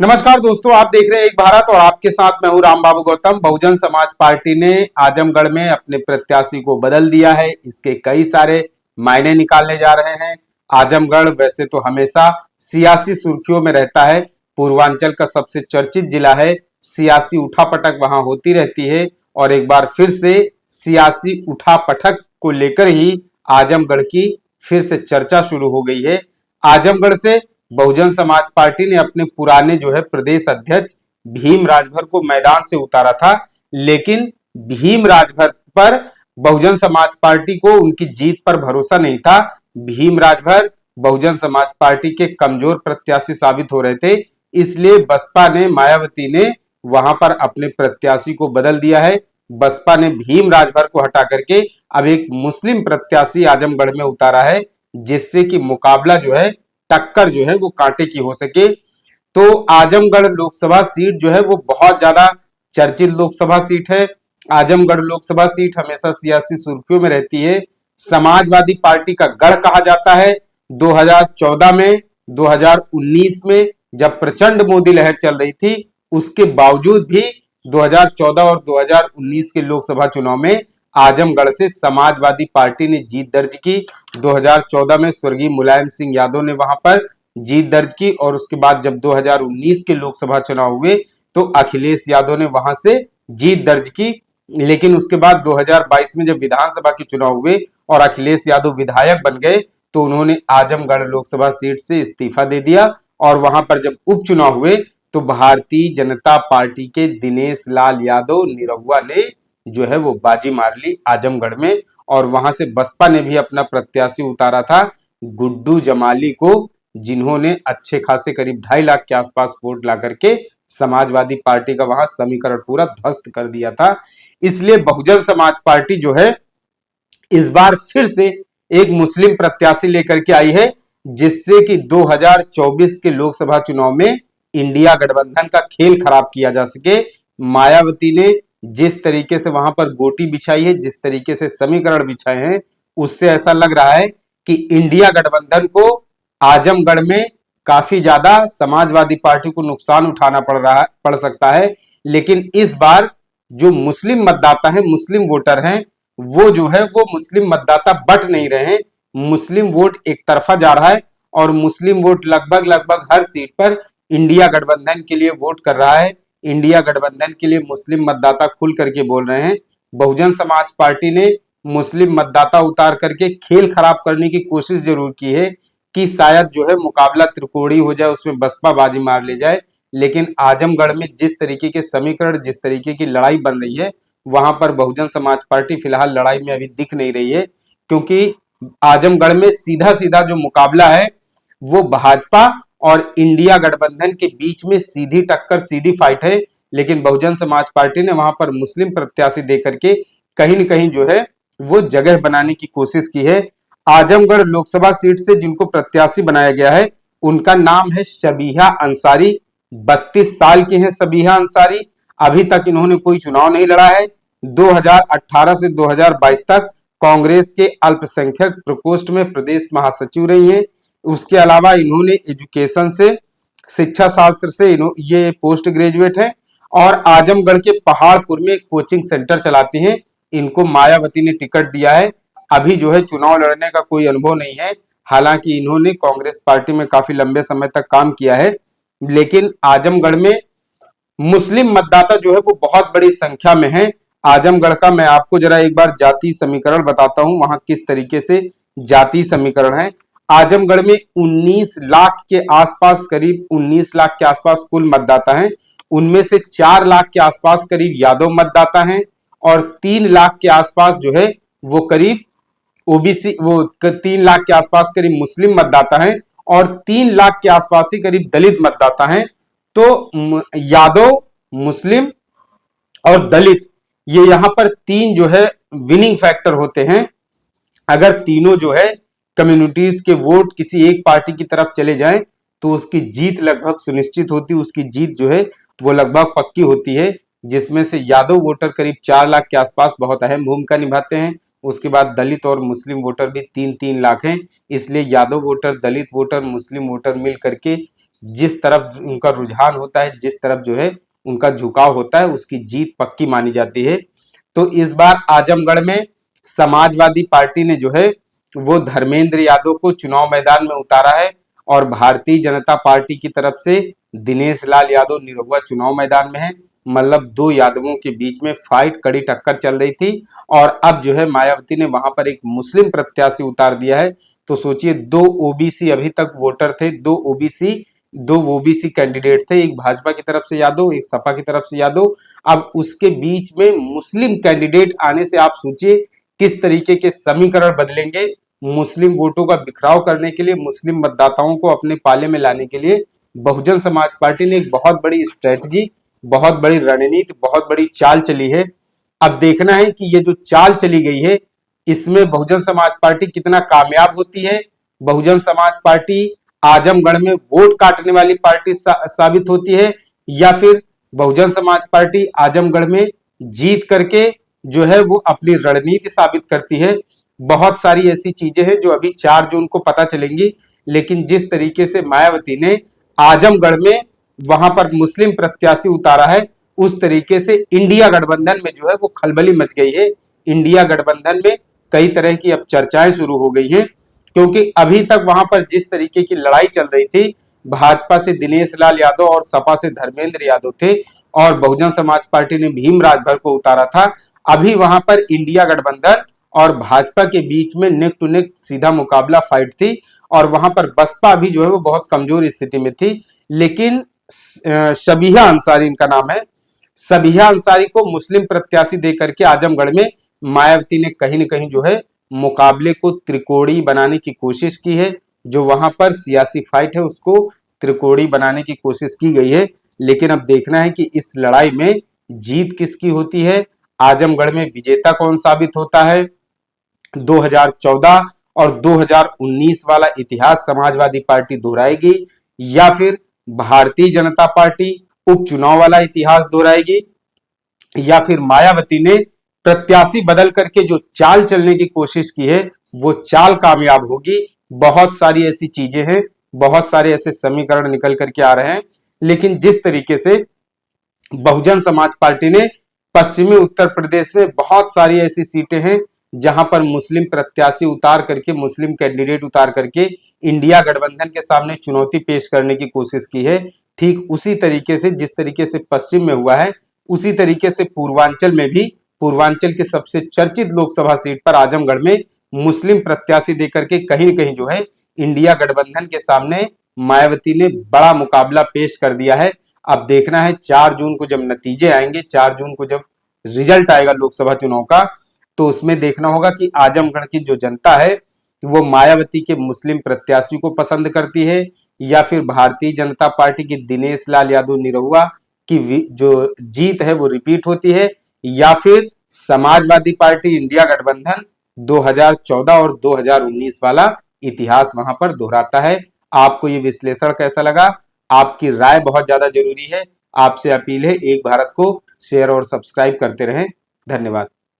नमस्कार दोस्तों, आप देख रहे हैं एक भारत और आपके साथ मैं हूं राम बाबू गौतम। बहुजन समाज पार्टी ने आजमगढ़ में अपने प्रत्याशी को बदल दिया है। इसके कई सारे मायने निकालने जा रहे हैं। आजमगढ़ वैसे तो हमेशा सियासी सुर्खियों में रहता है। पूर्वांचल का सबसे चर्चित जिला है। सियासी उठापटक वहां होती रहती है और एक बार फिर से सियासी उठापटक को लेकर ही आजमगढ़ की फिर से चर्चा शुरू हो गई है। आजमगढ़ से बहुजन समाज पार्टी ने अपने पुराने जो है प्रदेश अध्यक्ष भीम राजभर को मैदान से उतारा था, लेकिन भीम राजभर पर बहुजन समाज पार्टी को उनकी जीत पर भरोसा नहीं था। भीम राजभर बहुजन समाज पार्टी के कमजोर प्रत्याशी साबित हो रहे थे, इसलिए बसपा ने, मायावती ने वहां पर अपने प्रत्याशी को बदल दिया है। बसपा ने भीम राजभर को हटा करके अब एक मुस्लिम प्रत्याशी आजमगढ़ में उतारा है, जिससे कि मुकाबला जो है, टक्कर जो है वो कांटे की हो सके। तो आजमगढ़ लोकसभा सीट जो है वो बहुत ज्यादा चर्चित लोकसभा सीट है। आजमगढ़ लोकसभा सीट हमेशा सियासी सुर्खियों में रहती है। समाजवादी पार्टी का गढ़ कहा जाता है। 2014 में, 2019 में जब प्रचंड मोदी लहर चल रही थी, उसके बावजूद भी 2014 और 2019 के लोकसभा चुनाव में आजमगढ़ से समाजवादी पार्टी ने जीत दर्ज की। 2014 में स्वर्गीय मुलायम सिंह यादव ने वहां पर जीत दर्ज की और उसके बाद जब 2019 के लोकसभा चुनाव हुए तो अखिलेश यादव ने वहां से जीत दर्ज की। लेकिन उसके बाद 2022 में जब विधानसभा के चुनाव हुए और अखिलेश यादव विधायक बन गए तो उन्होंने आजमगढ़ लोकसभा सीट से इस्तीफा दे दिया और वहां पर जब उपचुनाव हुए तो भारतीय जनता पार्टी के दिनेश लाल यादव निरहुआ ने जो है वो बाजी मार ली आजमगढ़ में। और वहां से बसपा ने भी अपना प्रत्याशी उतारा था गुड्डू जमाली को, जिन्होंने अच्छे खासे करीब 2.5 लाख के आसपास वोट ला करके समाजवादी पार्टी का वहां समीकरण पूरा ध्वस्त कर दिया था। इसलिए बहुजन समाज पार्टी जो है इस बार फिर से एक मुस्लिम प्रत्याशी लेकर के आई है, जिससे कि 2024 के लोकसभा चुनाव में इंडिया गठबंधन का खेल खराब किया जा सके। मायावती ने जिस तरीके से वहां पर गोटी बिछाई है, जिस तरीके से समीकरण बिछाए हैं, उससे ऐसा लग रहा है कि इंडिया गठबंधन को आजमगढ़ में काफी ज्यादा समाजवादी पार्टी को नुकसान उठाना पड़ सकता है। लेकिन इस बार जो मुस्लिम मतदाता है, मुस्लिम वोटर हैं, वो जो है वो मुस्लिम मतदाता बट नहीं रहे हैं। मुस्लिम वोट एक तरफा जा रहा है और मुस्लिम वोट लगभग लगभग हर सीट पर इंडिया गठबंधन के लिए वोट कर रहा है। इंडिया गठबंधन के लिए मुस्लिम मतदाता खुल करके बोल रहे हैं। बहुजन समाज पार्टी ने मुस्लिम मतदाता उतार करके खेल खराब करने की कोशिश जरूर की है कि शायद जो है मुकाबला त्रिकोणीय हो जाए, उसमें बसपा बाजी मार ले जाए। लेकिन आजमगढ़ में जिस तरीके के समीकरण, जिस तरीके की लड़ाई बन रही है, वहां पर बहुजन समाज पार्टी फिलहाल लड़ाई में अभी दिख नहीं रही है, क्योंकि आजमगढ़ में सीधा सीधा जो मुकाबला है वो भाजपा और इंडिया गठबंधन के बीच में सीधी टक्कर, सीधी फाइट है। लेकिन बहुजन समाज पार्टी ने वहां पर मुस्लिम प्रत्याशी देकर के कहीं न कहीं जो है वो जगह बनाने की कोशिश की है। आजमगढ़ लोकसभा सीट से जिनको प्रत्याशी बनाया गया है उनका नाम है शबीहा अंसारी। 32 साल की हैं शबीहा अंसारी। अभी तक इन्होंने कोई चुनाव नहीं लड़ा है। 2018 से 2022 तक कांग्रेस के अल्पसंख्यक प्रकोष्ठ में प्रदेश महासचिव रही हैं। उसके अलावा इन्होंने एजुकेशन से, शिक्षा शास्त्र से ये पोस्ट ग्रेजुएट हैं और आजमगढ़ के पहाड़पुर में कोचिंग सेंटर चलाती हैं। इनको मायावती ने टिकट दिया है। अभी जो है चुनाव लड़ने का कोई अनुभव नहीं है। हालांकि इन्होंने कांग्रेस पार्टी में काफी लंबे समय तक काम किया है, लेकिन आजमगढ़ में मुस्लिम मतदाता जो है वो बहुत बड़ी संख्या में है। आजमगढ़ का मैं आपको जरा एक बार जाति समीकरण बताता हूं, वहां किस तरीके से जाति समीकरण है। आजमगढ़ में 19 लाख के आसपास, करीब 19 लाख के आसपास कुल मतदाता हैं। उनमें से 4 लाख के आसपास करीब यादव मतदाता हैं और 3 लाख के आसपास जो है वो करीब ओबीसी, वो 3 लाख के आसपास करीब मुस्लिम मतदाता हैं और 3 लाख के आसपास ही करीब दलित मतदाता हैं। तो यादव, मुस्लिम और दलित, ये यहां पर 3 जो है विनिंग फैक्टर होते हैं। अगर तीनों जो है कम्युनिटीज के वोट किसी एक पार्टी की तरफ चले जाएं तो उसकी जीत लगभग सुनिश्चित होती है, उसकी जीत जो है वो लगभग पक्की होती है। जिसमें से यादव वोटर करीब 4 लाख के आसपास बहुत अहम भूमिका निभाते हैं। उसके बाद दलित और मुस्लिम वोटर भी 3-3 लाख हैं। इसलिए यादव वोटर, दलित वोटर, मुस्लिम वोटर मिल करके जिस तरफ उनका रुझान होता है, जिस तरफ जो है उनका झुकाव होता है, उसकी जीत पक्की मानी जाती है। तो इस बार आजमगढ़ में समाजवादी पार्टी ने जो है वो धर्मेंद्र यादव को चुनाव मैदान में उतारा है और भारतीय जनता पार्टी की तरफ से दिनेश लाल यादव निरहुआ चुनाव मैदान में है। मतलब दो यादवों के बीच में फाइट, कड़ी टक्कर चल रही थी और अब जो है मायावती ने वहां पर एक मुस्लिम प्रत्याशी उतार दिया है। तो सोचिए, दो ओबीसी अभी तक वोटर थे, दो ओबीसी कैंडिडेट थे, एक भाजपा की तरफ से यादव, एक सपा की तरफ से यादव। अब उसके बीच में मुस्लिम कैंडिडेट आने से आप सोचिए किस तरीके के समीकरण बदलेंगे। मुस्लिम वोटों का बिखराव करने के लिए, मुस्लिम मतदाताओं को अपने पाले में लाने के लिए बहुजन समाज पार्टी ने एक बहुत बड़ी स्ट्रेटजी, बहुत बड़ी रणनीति, बहुत बड़ी चाल चली है। अब देखना है कि ये जो चाल चली गई है, इसमें बहुजन समाज पार्टी कितना कामयाब होती है। बहुजन समाज पार्टी आजमगढ़ में वोट काटने वाली पार्टी साबित होती है, या फिर बहुजन समाज पार्टी आजमगढ़ में जीत करके जो है वो अपनी रणनीति साबित करती है। बहुत सारी ऐसी चीजें हैं जो अभी 4 जून को पता चलेंगी। लेकिन जिस तरीके से मायावती ने आजमगढ़ में वहां पर मुस्लिम प्रत्याशी उतारा है, उस तरीके से इंडिया गठबंधन में जो है वो खलबली मच गई है। इंडिया गठबंधन में कई तरह की अब चर्चाएं शुरू हो गई हैं, क्योंकि अभी तक वहां पर जिस तरीके की लड़ाई चल रही थी, भाजपा से दिनेश लाल यादव और सपा से धर्मेंद्र यादव थे और बहुजन समाज पार्टी ने भीम राजभर को उतारा था। अभी वहां पर इंडिया गठबंधन और भाजपा के बीच में नेक टू नेक सीधा मुकाबला फाइट थी और वहां पर बसपा अभी जो है वो बहुत कमजोर स्थिति में थी। लेकिन शबीहा अंसारी इनका नाम है, शबीहा अंसारी को मुस्लिम प्रत्याशी देकर के आजमगढ़ में मायावती ने कहीं न कहीं जो है मुकाबले को त्रिकोणीय बनाने की कोशिश की है। जो वहां पर सियासी फाइट है उसको त्रिकोणीय बनाने की कोशिश की गई है। लेकिन अब देखना है कि इस लड़ाई में जीत किसकी होती है, आजमगढ़ में विजेता कौन साबित होता है। 2014 और 2019 वाला इतिहास समाजवादी पार्टी दोहराएगी या फिर भारतीय जनता पार्टी उपचुनाव वाला इतिहास दोहराएगी, या फिर मायावती ने प्रत्याशी बदल करके जो चाल चलने की कोशिश की है वो चाल कामयाब होगी। बहुत सारी ऐसी चीजें हैं, बहुत सारे ऐसे समीकरण निकल करके आ रहे हैं। लेकिन जिस तरीके से बहुजन समाज पार्टी ने पश्चिमी उत्तर प्रदेश में बहुत सारी ऐसी सीटें हैं जहां पर मुस्लिम प्रत्याशी उतार करके, मुस्लिम कैंडिडेट उतार करके इंडिया गठबंधन के सामने चुनौती पेश करने की कोशिश की है। ठीक उसी तरीके से जिस तरीके से पश्चिम में हुआ है, उसी तरीके से पूर्वांचल में भी, पूर्वांचल के सबसे चर्चित लोकसभा सीट पर आजमगढ़ में मुस्लिम प्रत्याशी देकर के कहीं न कहीं जो है इंडिया गठबंधन के सामने मायावती ने बड़ा मुकाबला पेश कर दिया है। अब देखना है 4 जून को जब नतीजे आएंगे, 4 जून को जब रिजल्ट आएगा लोकसभा चुनाव का, तो उसमें देखना होगा कि आजमगढ़ की जो जनता है वो मायावती के मुस्लिम प्रत्याशी को पसंद करती है, या फिर भारतीय जनता पार्टी की दिनेश लाल यादव निरहुआ की जो जीत है वो रिपीट होती है, या फिर समाजवादी पार्टी इंडिया गठबंधन 2014 और 2019 वाला इतिहास वहां पर दोहराता है। आपको ये विश्लेषण कैसा लगा? आपकी राय बहुत ज्यादा जरूरी है। आपसे अपील है, एक भारत को शेयर और सब्सक्राइब करते रहें। धन्यवाद।